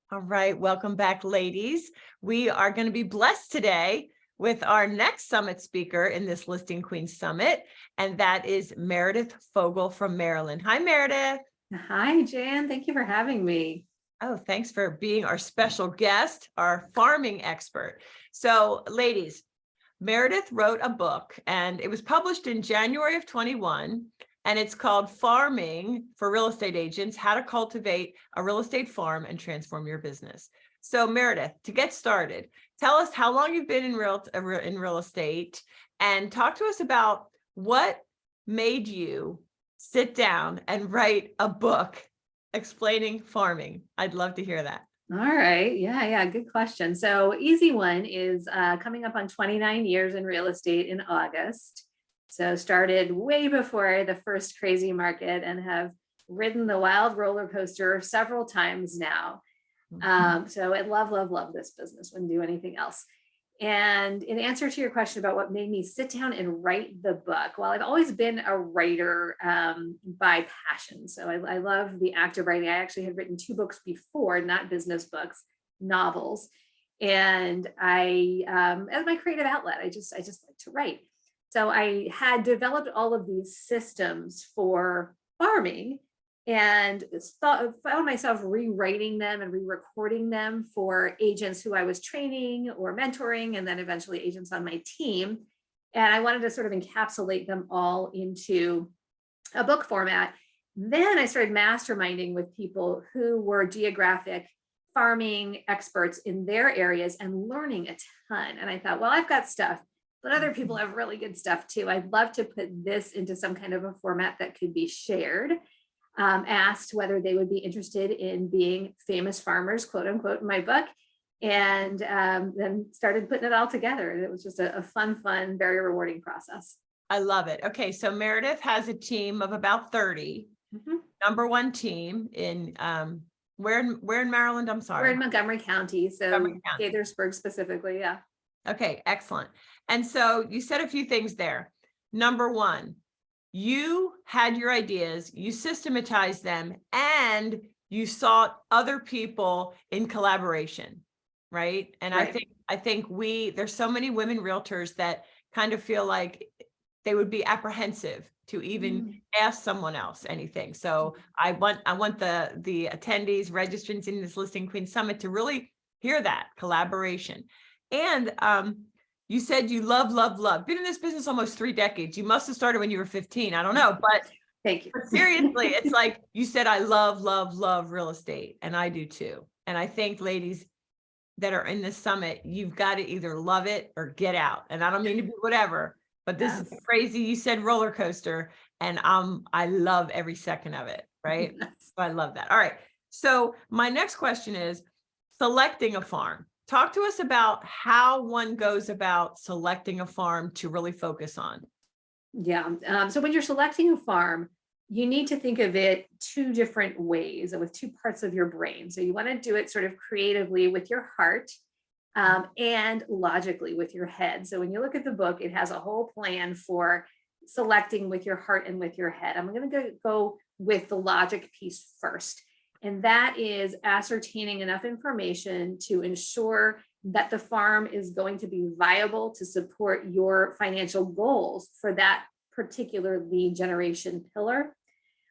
All right, welcome back, ladies. We are going to be blessed today with our next summit speaker in this Listing Queens Summit, and that is Meredith Fogle from Maryland. Hi, Meredith. Hi, Jan. Thank you for having me. Oh, thanks for being our special guest, our farming expert. So, ladies, Meredith wrote a book, and it was published in January of 21, and it's called Farming for Real Estate Agents: How to Cultivate a Real Estate Farm and Transform Your Business. So, Meredith, to get started, tell us how long you've been in real estate, and talk to us about what made you sit down and write a book explaining farming. I'd love to hear that. All right. Yeah. Good question. So easy one is coming up on 29 years in real estate in August. So started way before the first crazy market and have ridden the wild roller coaster several times now. So I love this business. Wouldn't do anything else. And in answer to your question about what made me sit down and write the book, well, I've always been a writer by passion. So I love the act of writing. I actually had written 2 books before, not business books, novels. And I, as my creative outlet, I just like to write. So I had developed all of these systems for farming and found myself rewriting them and re-recording them for agents who I was training or mentoring, and then eventually agents on my team. And I wanted to sort of encapsulate them all into a book format. Then I started masterminding with people who were geographic farming experts in their areas and learning a ton. And I thought, well, I've got stuff, but other people have really good stuff too. I'd love to put this into some kind of a format that could be shared. Asked whether they would be interested in being famous farmers, quote unquote, in my book, and then started putting it all together. And it was just a fun, very rewarding process. I love it. Okay, so Meredith has a team of about 30. Number one team in where in Maryland? I'm sorry. We're in Montgomery County, so Montgomery County. Gaithersburg specifically, yeah. Okay, excellent. And so you said a few things there. Number one, you had your ideas, you systematized them, and you sought other people in collaboration, right? And Right. I think there's so many women realtors that kind of feel like they would be apprehensive to even ask someone else anything. So I want the attendees, registrants in this Listing Queen Summit to really hear that collaboration. And you said you love. Been in this business almost 3 decades. You must have started when you were 15. I don't know, but Thank you. but seriously, it's like you said, I love real estate, and I do too. And I think, ladies that are in this summit, you've got to either love it or get out. And I don't mean to be whatever, but this is crazy. You said roller coaster, and I love every second of it, right? Yes. So I love that. All right. So my next question is selecting a farm. Talk to us about how one goes about selecting a farm to really focus on. Yeah. So when you're selecting a farm, you need to think of it 2 different ways and with 2 parts of your brain. So you want to do it sort of creatively with your heart and logically with your head. So when you look at the book, it has a whole plan for selecting with your heart and with your head. I'm going to go with the logic piece first. And that is ascertaining enough information to ensure that the farm is going to be viable to support your financial goals for that particular lead generation pillar.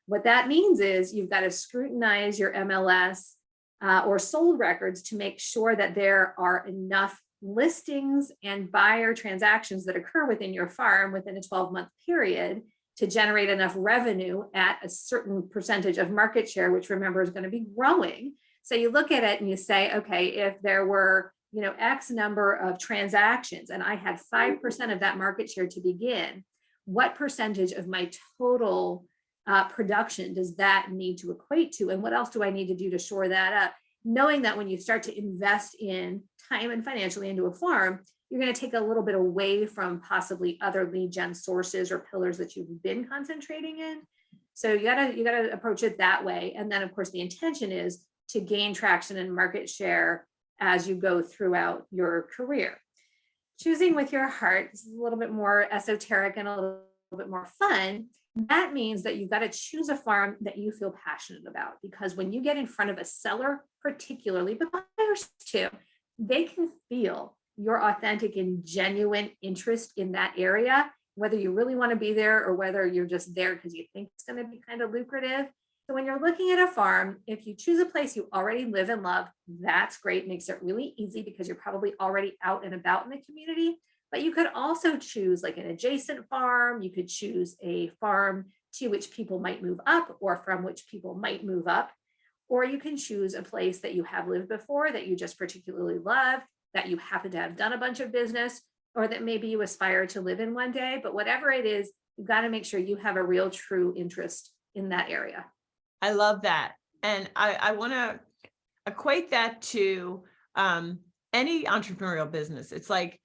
What that means is you've got to scrutinize your MLS or sold records to make sure that there are enough listings and buyer transactions that occur within your farm within a 12-month period to generate enough revenue at a certain percentage of market share, which remember is going to be growing. So you look at it and you say, okay, if there were, X number of transactions and I had 5% of that market share to begin, what percentage of my total production does that need to equate to? And what else do I need to do to shore that up? Knowing that when you start to invest in time and financially into a farm, you're going to take a little bit away from possibly other lead gen sources or pillars that you've been concentrating in. So you gotta approach it that way. And then of course the intention is to gain traction and market share as you go throughout your career. Choosing with your heart, this is a little bit more esoteric and a little bit more fun, That means that you've got to choose a farm that you feel passionate about, because when you get in front of a seller, particularly, but buyers too, they can feel your authentic and genuine interest in that area, whether you really want to be there or whether you're just there because you think it's going to be kind of lucrative. So when you're looking at a farm, if you choose a place you already live and love, that's great. Makes it really easy because you're probably already out and about in the community. But you could also choose like an adjacent farm. You could choose a farm to which people might move up or from which people might move up. Or you can choose a place that you have lived before that you just particularly love, that you happen to have done a bunch of business, or that maybe you aspire to live in one day. But whatever it is, you've got to make sure you have a real true interest in that area. I love that. And I want to equate that to any entrepreneurial business. It's like,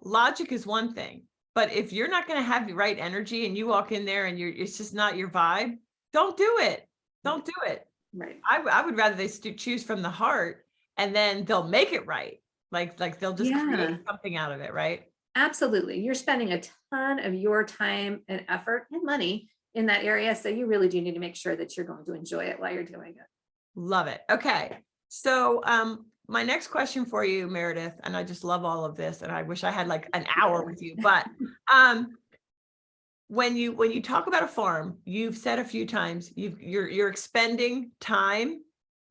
logic is one thing, but if you're not going to have the right energy and you walk in there and it's just not your vibe, don't do it. Don't do it. Right. I would rather they choose from the heart, and then they'll make it right. Like they'll just create something out of it, right? Absolutely. You're spending a ton of your time and effort and money in that area. So you really do need to make sure that you're going to enjoy it while you're doing it. Love it. Okay. So my next question for you, Meredith, and I just love all of this, and I wish I had like an hour with you, but when you talk about a farm, you've said a few times you're expending time,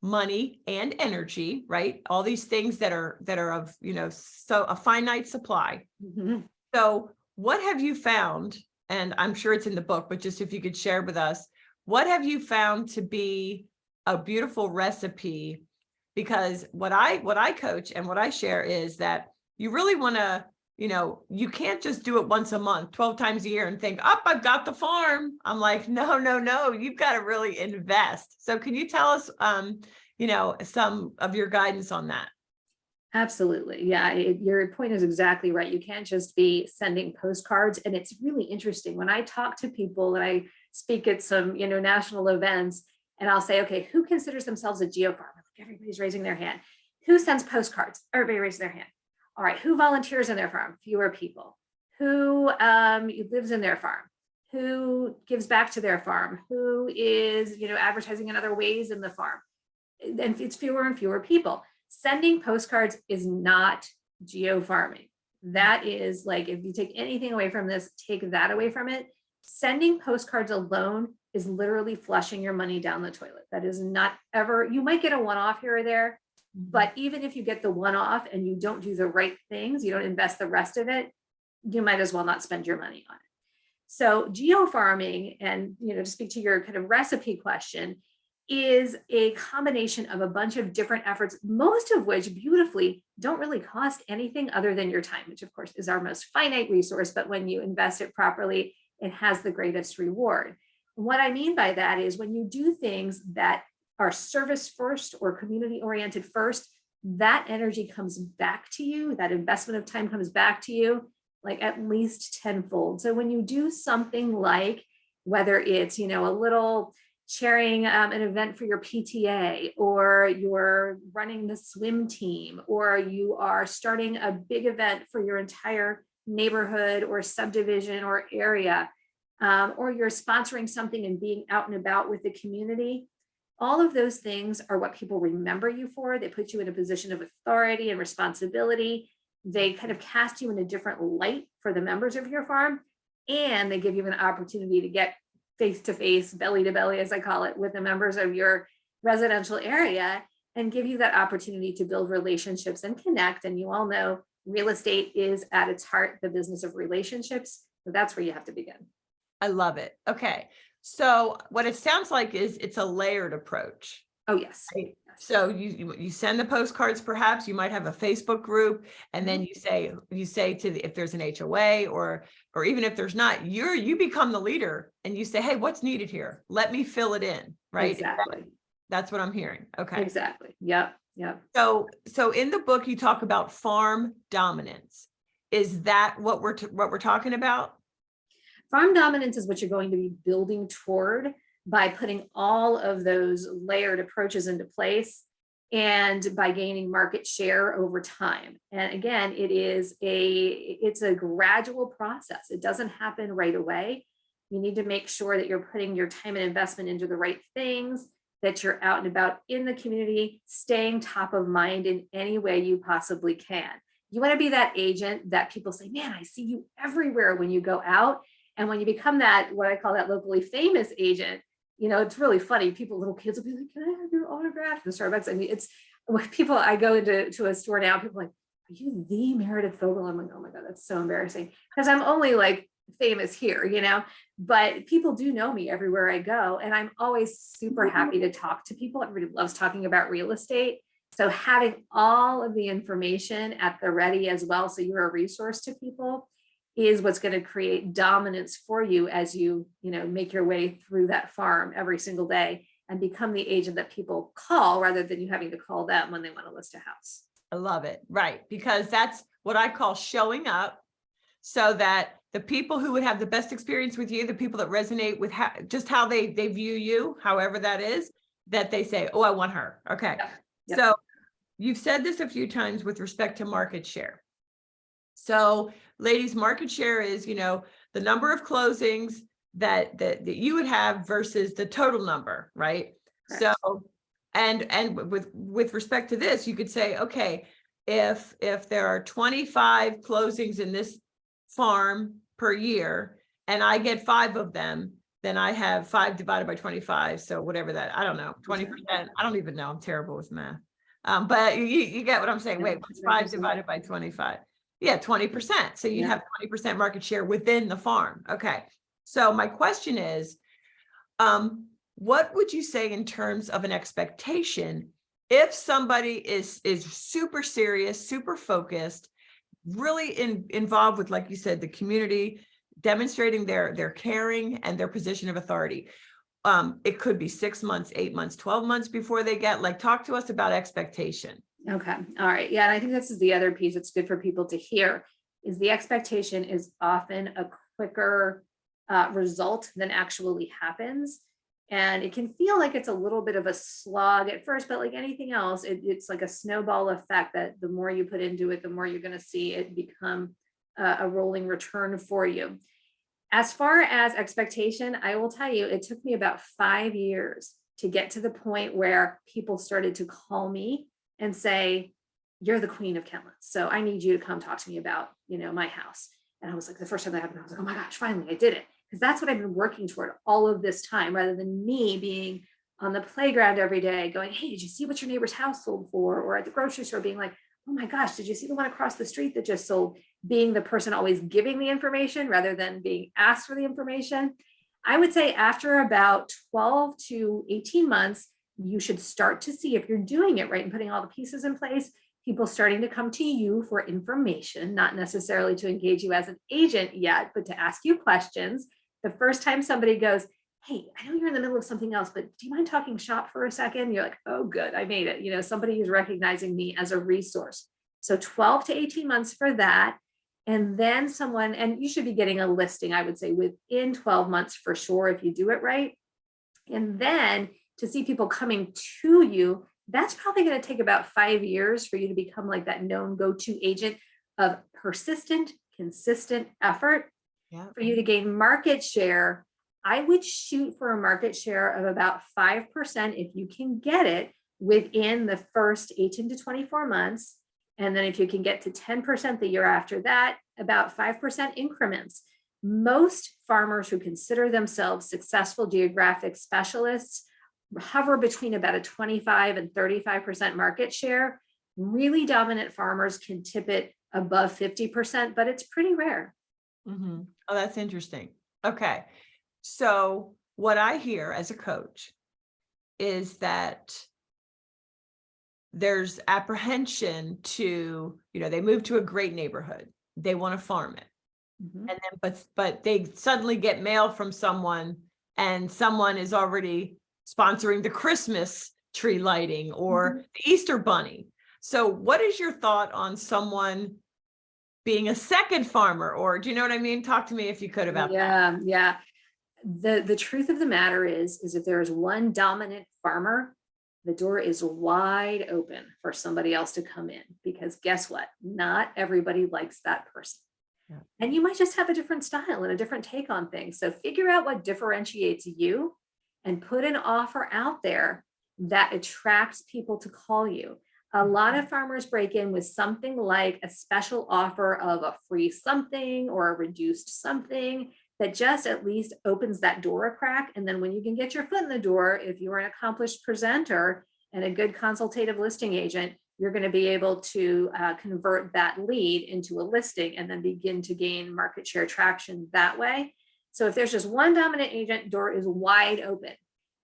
money, and energy, right? All these things that are of, so a finite supply. Mm-hmm. So what have you found? And I'm sure it's in the book, but just if you could share with us, what have you found to be a beautiful recipe? Because what I coach and what I share is that you really want to, you can't just do it once a month, 12 times a year and think, oh, I've got the farm. I'm like, no, you've got to really invest. So can you tell us, some of your guidance on that? Absolutely. Yeah, your point is exactly right. You can't just be sending postcards. And it's really interesting when I talk to people and I speak at some, national events, and I'll say, okay, who considers themselves a geofarmer? Like everybody's raising their hand. Who sends postcards? Everybody raises their hand. All right, who volunteers in their farm? Fewer people. Who lives in their farm? Who gives back to their farm? Who is, advertising in other ways in the farm? And it's fewer and fewer people. Sending postcards is not geofarming. That is like, if you take anything away from this, take that away from it. Sending postcards alone is literally flushing your money down the toilet. That is not ever, you might get a one-off here or there, but even if you get the one-off and you don't do the right things, you don't invest the rest of it, you might as well not spend your money on it. So geofarming, and to speak to your kind of recipe question, is a combination of a bunch of different efforts, most of which beautifully don't really cost anything other than your time, which of course is our most finite resource, but when you invest it properly, it has the greatest reward. What I mean by that is when you do things that are service first or community oriented first, that energy comes back to you, that investment of time comes back to you like at least tenfold. So when you do something like, whether it's, a little chairing an event for your PTA, or you're running the swim team, or you are starting a big event for your entire neighborhood or subdivision or area, or you're sponsoring something and being out and about with the community, all of those things are what people remember you for. They put you in a position of authority and responsibility. They kind of cast you in a different light for the members of your farm, and they give you an opportunity to get face to face, belly to belly, as I call it, with the members of your residential area, and give you that opportunity to build relationships and connect. And you all know real estate is at its heart the business of relationships. So that's where you have to begin. I love it. Okay. So what it sounds like is it's a layered approach. Oh, yes. Right? So you send the postcards, perhaps you might have a Facebook group, and then you say if there's an HOA or even if there's not, you become the leader and you say, hey, what's needed here? Let me fill it in. Right. Exactly. That's what I'm hearing. Okay. Exactly. Yep. So in the book, you talk about farm dominance. Is that what we're talking about? Farm dominance is what you're going to be building toward by putting all of those layered approaches into place and by gaining market share over time. And again, it's a gradual process. It doesn't happen right away. You need to make sure that you're putting your time and investment into the right things, that you're out and about in the community, staying top of mind in any way you possibly can. You want to be that agent that people say, man, I see you everywhere when you go out. And when you become that, what I call that locally famous agent, it's really funny. People, little kids will be like, can I have your autograph in Starbucks? I mean, it's when people, I go into a store now, people are like, are you the Meredith Fogle? I'm like, oh my God, that's so embarrassing. Because I'm only like famous here, but people do know me everywhere I go. And I'm always super happy to talk to people. Everybody loves talking about real estate. So having all of the information at the ready as well, so you're a resource to people, is what's going to create dominance for you as you make your way through that farm every single day and become the agent that people call rather than you having to call them when they want to list a house. I love it. Right. Because that's what I call showing up, so that the people who would have the best experience with you, the people that resonate with just how they view you, however that is, that they say, oh, I want her. Okay. Yep. So you've said this a few times with respect to market share. So ladies, market share is, the number of closings that you would have versus the total number, right? Correct. So, and with respect to this, you could say, okay, if there are 25 closings in this farm per year, and I get 5 of them, then I have 5 divided by 25. So whatever that, I don't know, 20%. I don't even know. I'm terrible with math. But you get what I'm saying. Wait, what's 5 divided by 25? Yeah, 20%. So you'd have 20% market share within the farm. Okay. So my question is, what would you say in terms of an expectation if somebody is super serious, super focused, really involved with, like you said, the community, demonstrating their caring and their position of authority? It could be 6 months, 8 months, 12 months before they get, talk to us about expectation. Okay. All right. Yeah. And I think this is the other piece that's good for people to hear, is the expectation is often a quicker result than actually happens. And it can feel like it's a little bit of a slog at first, but like anything else, it's like a snowball effect that the more you put into it, the more you're going to see it become a rolling return for you. As far as expectation, I will tell you, it took me about 5 years to get to the point where people started to call me and say, you're the queen of Kentlands, so I need you to come talk to me about, my house. And I was like, the first time that happened, I was like, oh my gosh, finally I did it. Because that's what I've been working toward all of this time, rather than me being on the playground every day going, hey, did you see what your neighbor's house sold for? Or at the grocery store being like, oh my gosh, did you see the one across the street that just sold? Being the person always giving the information rather than being asked for the information. I would say after about 12 to 18 months, you should start to see, if you're doing it right and putting all the pieces in place, people starting to come to you for information, not necessarily to engage you as an agent yet, but to ask you questions. The first time somebody goes, hey, I know you're in the middle of something else, but do you mind talking shop for a second? You're like, oh, good, I made it. Somebody who's recognizing me as a resource. So 12 to 18 months for that. And then someone, and you should be getting a listing, I would say, within 12 months for sure, if you do it right. And then to see people coming to you, that's probably going to take about 5 years for you to become like that known go-to agent of persistent, consistent effort. Yeah. For you to gain market share, I would shoot for a market share of about 5% if you can get it within the first 18 to 24 months. And then if you can get to 10% the year after that, about 5% increments. Most farmers who consider themselves successful geographic specialists hover between about a 25 and 35% market share. Really dominant farmers can tip it above 50%, but it's pretty rare. Mm-hmm. Oh, that's interesting. Okay. So what I hear as a coach is that there's apprehension to, they move to a great neighborhood. They want to farm it. Mm-hmm. And then, but they suddenly get mail from someone, and someone is already sponsoring the Christmas tree lighting or Mm-hmm. the Easter bunny. So what is your thought on someone being a second farmer, or do you know what I mean? Talk to me if you could about that. Yeah. The truth of the matter is if there is one dominant farmer, the door is wide open for somebody else to come in, because guess what? Not everybody likes that person. Yeah. And you might just have a different style and a different take on things. So figure out what differentiates you and put an offer out there that attracts people to call you. A lot of farmers break in with something like a special offer of a free something or a reduced something that just at least opens that door a crack. And then when you can get your foot in the door, if you're an accomplished presenter and a good consultative listing agent, you're going to be able to convert that lead into a listing and then begin to gain market share traction that way. So if there's just one dominant agent, door is wide open.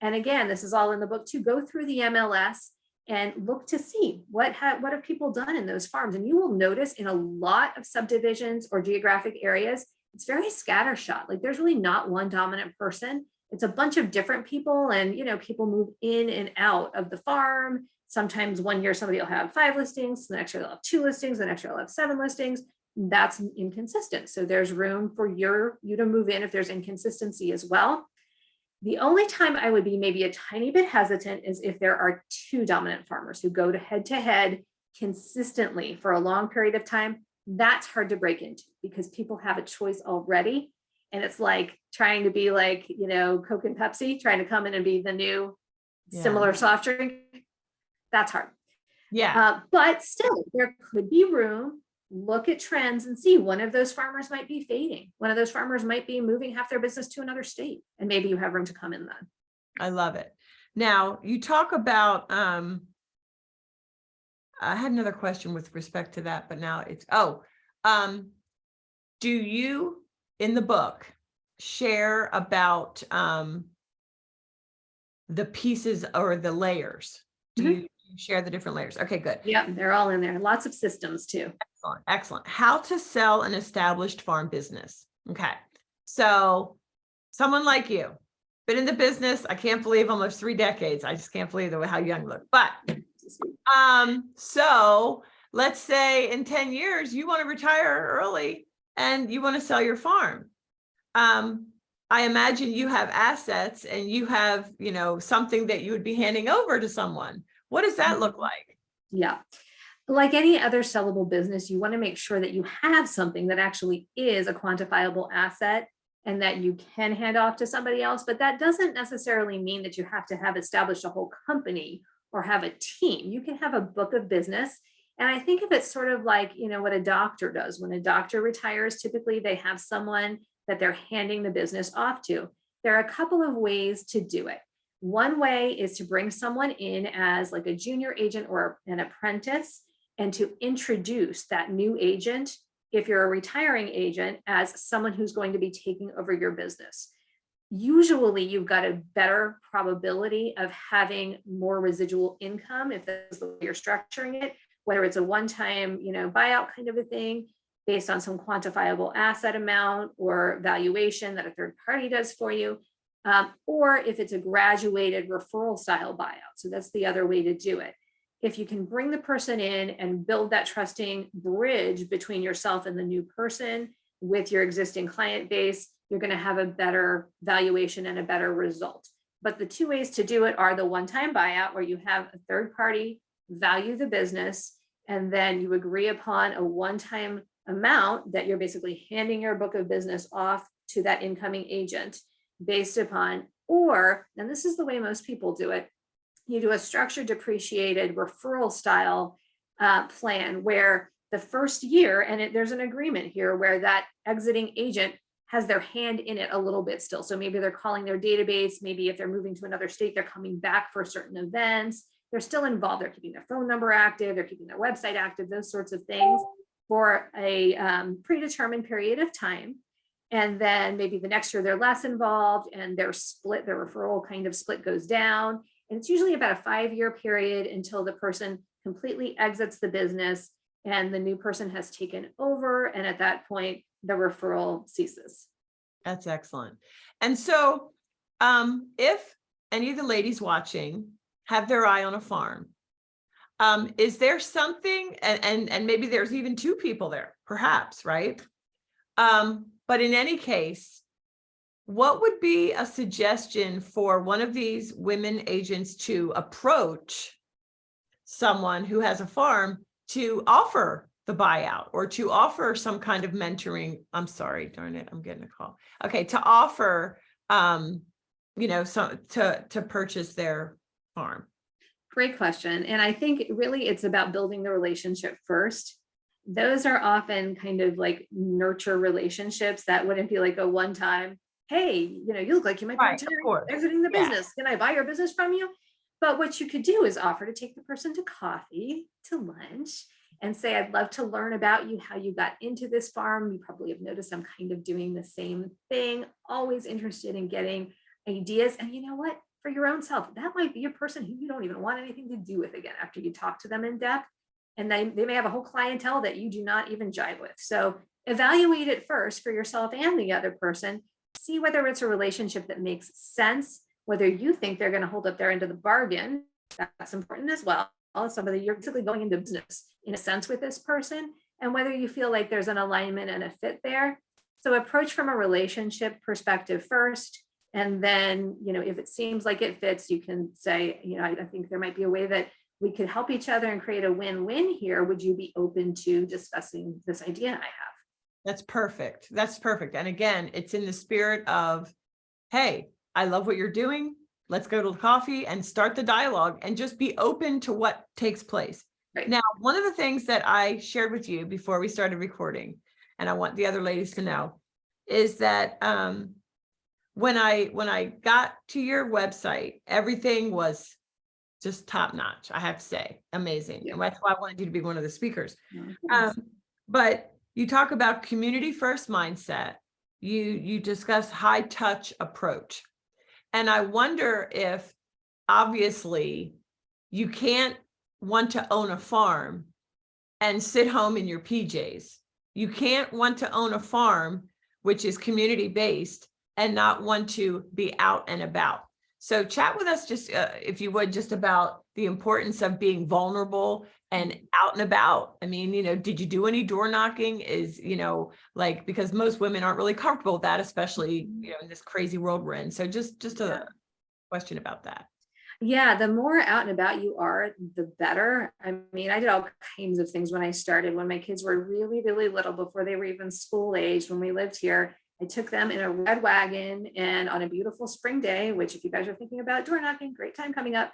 And again, this is all in the book too. Go through the MLS and look to see what have people done in those farms. And you will notice in a lot of subdivisions or geographic areas, it's very scattershot. Like there's really not one dominant person. It's a bunch of different people, and people move in and out of the farm. Sometimes one year somebody will have 5 listings, the next year they'll have 2 listings, the next year they'll have 7 listings. That's inconsistent. So there's room for you to move in if there's inconsistency as well. The only time I would be maybe a tiny bit hesitant is if there are 2 dominant farmers who go to head consistently for a long period of time. That's hard to break into because people have a choice already. And it's like trying to be like, Coke and Pepsi, trying to come in and be the new similar soft drink. That's hard. Yeah. But still, there could be room. Look at trends and see one of those farmers might be fading. One of those farmers might be moving half their business to another state. And maybe you have room to come in then. I love it. Now you talk about, I had another question with respect to that, but now it's, do you in the book share about the pieces or the layers? Do you share the different layers? Okay, good. Yeah, they're all in there. Lots of systems too. Excellent. Excellent. How to sell an established farm business. Okay. So someone like you, been in the business, I can't believe almost 3 decades. I just can't believe how young you look. But so let's say in 10 years, you want to retire early and you want to sell your farm. I imagine you have assets and you have, something that you would be handing over to someone. What does that look like? Yeah. Like any other sellable business, you want to make sure that you have something that actually is a quantifiable asset and that you can hand off to somebody else. But that doesn't necessarily mean that you have to have established a whole company or have a team. You can have a book of business. And I think of it sort of like, what a doctor does. When a doctor retires, typically they have someone that they're handing the business off to. There are a couple of ways to do it. One way is to bring someone in as like a junior agent or an apprentice and to introduce that new agent, if you're a retiring agent, as someone who's going to be taking over your business. Usually you've got a better probability of having more residual income if that's the way you're structuring it, whether it's a one-time, buyout kind of a thing based on some quantifiable asset amount or valuation that a third party does for you, or if it's a graduated referral style buyout. So that's the other way to do it. If you can bring the person in and build that trusting bridge between yourself and the new person with your existing client base, you're going to have a better valuation and a better result. But the 2 ways to do it are the one-time buyout, where you have a third party value the business, and then you agree upon a one-time amount that you're basically handing your book of business off to that incoming agent based upon, or, and this is the way most people do it, you do a structured depreciated referral style plan where the first year, and there's an agreement here where that exiting agent has their hand in it a little bit still. So maybe they're calling their database, maybe if they're moving to another state, they're coming back for certain events, they're still involved, they're keeping their phone number active, they're keeping their website active, those sorts of things for a predetermined period of time. And then maybe the next year they're less involved and their referral kind of split goes down. And it's usually about a 5-year period until the person completely exits the business and the new person has taken over. And at that point, the referral ceases. That's excellent. And so if any of the ladies watching have their eye on a farm, is there something, and maybe there's even 2 people there, perhaps, right? But in any case, what would be a suggestion for one of these women agents to approach someone who has a farm to offer the buyout, or to offer some kind of mentoring. I'm sorry, darn it, I'm getting a call. Okay, to offer, to purchase their farm? Great question. And I think really it's about building the relationship first. Those are often kind of like nurture relationships that wouldn't be like a one time, hey, you look like you might be Right, of course. exiting the Yeah. business. Can I buy your business from you? But what you could do is offer to take the person to coffee, to lunch, and say, I'd love to learn about you, how you got into this farm. You probably have noticed I'm kind of doing the same thing, always interested in getting ideas. And you know what? For your own self, that might be a person who you don't even want anything to do with again after you talk to them in depth. And they may have a whole clientele that you do not even jive with. So evaluate it first for yourself and the other person. See whether it's a relationship that makes sense, whether you think they're going to hold up their end of the bargain. That's important as well. Somebody you're basically going into business in a sense with this person, and whether you feel like there's an alignment and a fit there. So approach from a relationship perspective first. And then, if it seems like it fits, you can say, I think there might be a way that we could help each other and create a win-win here. Would you be open to discussing this idea I have? That's perfect. That's perfect. And again, it's in the spirit of, hey, I love what you're doing. Let's go to coffee and start the dialogue and just be open to what takes place. Right. Now, one of the things that I shared with you before we started recording, and I want the other ladies to know, is that when I got to your website, everything was just top notch. I have to say, amazing. Yeah. And that's why I wanted you to be one of the speakers. Thanks. But you talk about community first mindset. You discuss high touch approach. And I wonder if, obviously, you can't want to own a farm and sit home in your PJs. You can't want to own a farm, which is community based, and not want to be out and about. So chat with us just, if you would, just about the importance of being vulnerable and out and about. I mean, did you do any door knocking? Because most women aren't really comfortable with that, especially, in this crazy world we're in. So just a question about that. Yeah, the more out and about you are, the better. I mean, I did all kinds of things when I started, when my kids were really, really little, before they were even school age, when we lived here. I took them in a red wagon, and on a beautiful spring day, which if you guys are thinking about door knocking, great time coming up,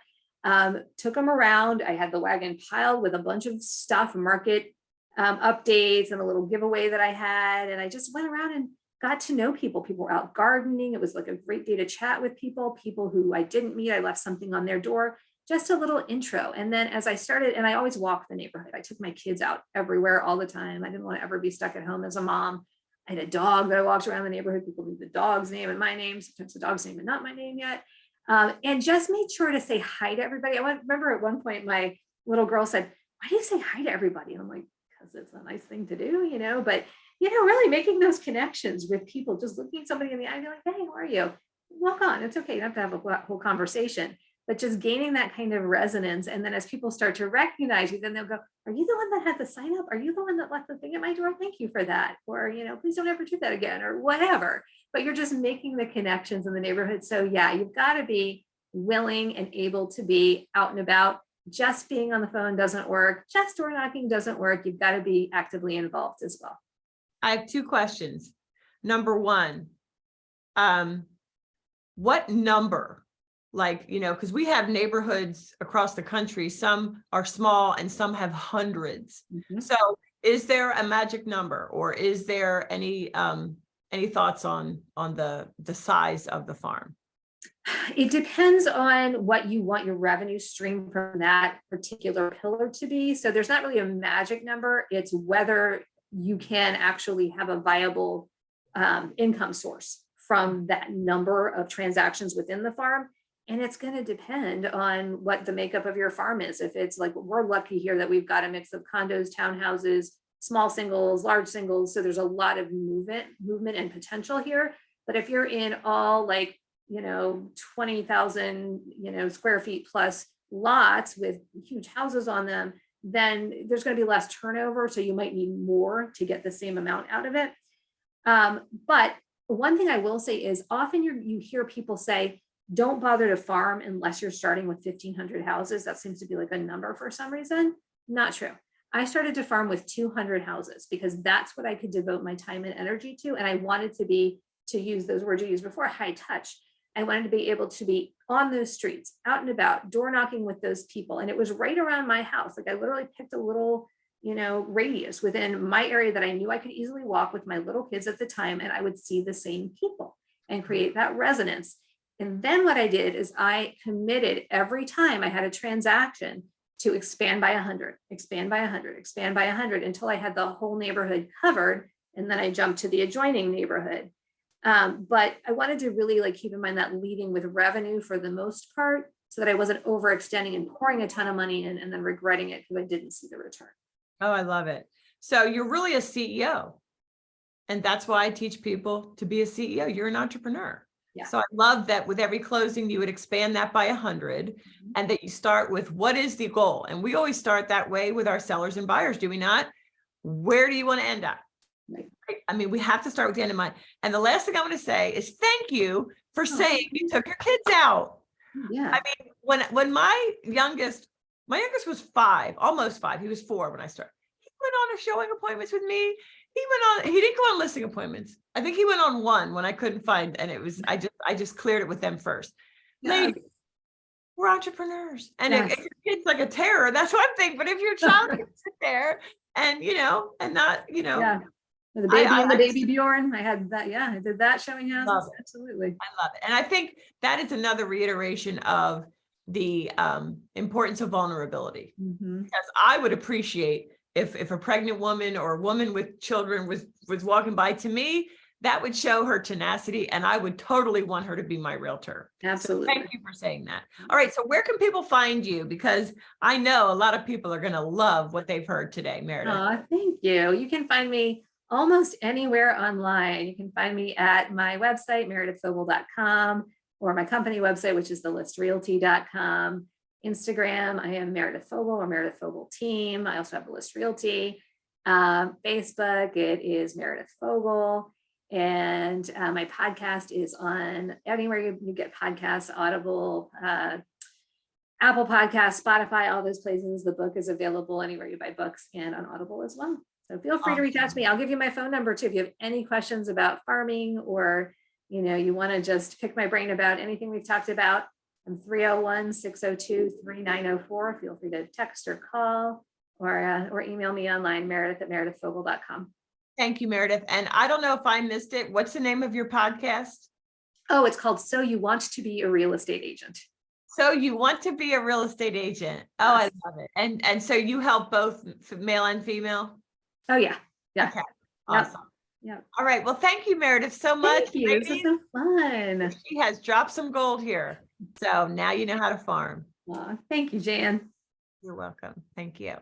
took them around. I had the wagon piled with a bunch of stuff, market updates, and a little giveaway that I had. And I just went around and got to know people. People were out gardening. It was like a great day to chat with people who I didn't meet. I left something on their door, just a little intro. And then as I started, and I always walked the neighborhood, I took my kids out everywhere all the time. I didn't want to ever be stuck at home as a mom. I had a dog that I walked around the neighborhood. People knew the dog's name and my name, sometimes the dog's name and not my name yet. And just made sure to say hi to everybody. I remember at one point, my little girl said, why do you say hi to everybody? And I'm like, because it's a nice thing to do, but really making those connections with people, just looking somebody in the eye and be like, hey, how are you? Walk on. It's okay. You don't have to have a whole conversation, but just gaining that kind of resonance. And then as people start to recognize you, then they'll go, are you the one that had the sign up? Are you the one that left the thing at my door? Thank you for that. Or, please don't ever do that again, or whatever. But you're just making the connections in the neighborhood. So yeah, you've got to be willing and able to be out and about. Just being on the phone doesn't work. Just door knocking doesn't work. You've got to be actively involved as well. I have two questions. Number one, what number, because we have neighborhoods across the country, some are small and some have hundreds. Mm-hmm. So is there a magic number, or is there any thoughts on the size of the farm? It depends on what you want your revenue stream from that particular pillar to be. So there's not really a magic number. It's whether you can actually have a viable income source from that number of transactions within the farm. And it's going to depend on what the makeup of your farm is. If it's like, we're lucky here that we've got a mix of condos, townhouses, small singles, large singles. So there's a lot of movement and potential here. But if you're in all 20,000, square feet plus lots with huge houses on them, then there's going to be less turnover. So you might need more to get the same amount out of it. But one thing I will say is often you hear people say, don't bother to farm unless you're starting with 1,500 houses. That seems to be like a number for some reason. Not true. I started to farm with 200 houses because that's what I could devote my time and energy to. And I wanted to be, to use those words you used before, high touch. I wanted to be able to be on those streets, out and about, door knocking with those people. And it was right around my house. Like I literally picked a little, radius within my area that I knew I could easily walk with my little kids at the time, and I would see the same people and create that resonance. And then what I did is I committed every time I had a transaction to expand by 100, expand by 100, expand by 100 until I had the whole neighborhood covered. And then I jumped to the adjoining neighborhood. But I wanted to really like keep in mind that leading with revenue for the most part, so that I wasn't overextending and pouring a ton of money in and then regretting it because I didn't see the return. Oh, I love it. So you're really a CEO. And that's why I teach people to be a CEO. You're an entrepreneur. Yeah. So I love that with every closing, you would expand that by 100 and that you start with what is the goal? And we always start that way with our sellers and buyers, do we not? Where do you want to end up? Right. I mean, we have to start with the end in mind. And the last thing I want to say is thank you for saying you took your kids out. Yeah. I mean, when my youngest was 5, almost 5. He was 4 when I started. He went on a showing appointments with me. He didn't go on listing appointments. I think he went on one when I couldn't find, and it was, I just cleared it with them first. Yeah. Ladies, we're entrepreneurs. And Yes. if your kid's like a terror, that's one thing. But if your child can sit there and, and not, Yeah. The baby and the baby Bjorn. I had that. Yeah, I did that showing houses. Absolutely. I love it. And I think that is another reiteration of the importance of vulnerability. Because I would appreciate if a pregnant woman or a woman with children was walking by, to me, that would show her tenacity, and I would totally want her to be my realtor. Absolutely. So thank you for saying that. All right. So where can people find you? Because I know a lot of people are going to love what they've heard today, Meredith. Thank you. You can find me almost anywhere online. You can find me at my website, meredithfogle.com, or my company website, which is thelistrealty.com. Instagram, I am Meredith Fogle or Meredith Fogle Team. I also have the List Realty. Facebook, it is Meredith Fogle. And my podcast is on anywhere you get podcasts, Audible, Apple Podcasts, Spotify, all those places. The book is available anywhere you buy books and on Audible as well. So feel free to reach out to me. I'll give you my phone number too. If you have any questions about farming, or you want to just pick my brain about anything we've talked about, I'm 301-602-3904. Feel free to text or call or email me online, meredith@meredithfogle.com. Thank you, Meredith. And I don't know if I missed it. What's the name of your podcast? Oh, it's called So You Want to Be a Real Estate Agent. So You Want to Be a Real Estate Agent. Oh, I love it. And so you help both male and female? Oh, yeah. Yeah. Okay. Awesome. Yep. All right. Well, thank you, Meredith, so much. Thank you. This is so fun. She has dropped some gold here. So now you know how to farm. Thank you, Jan. You're welcome. Thank you.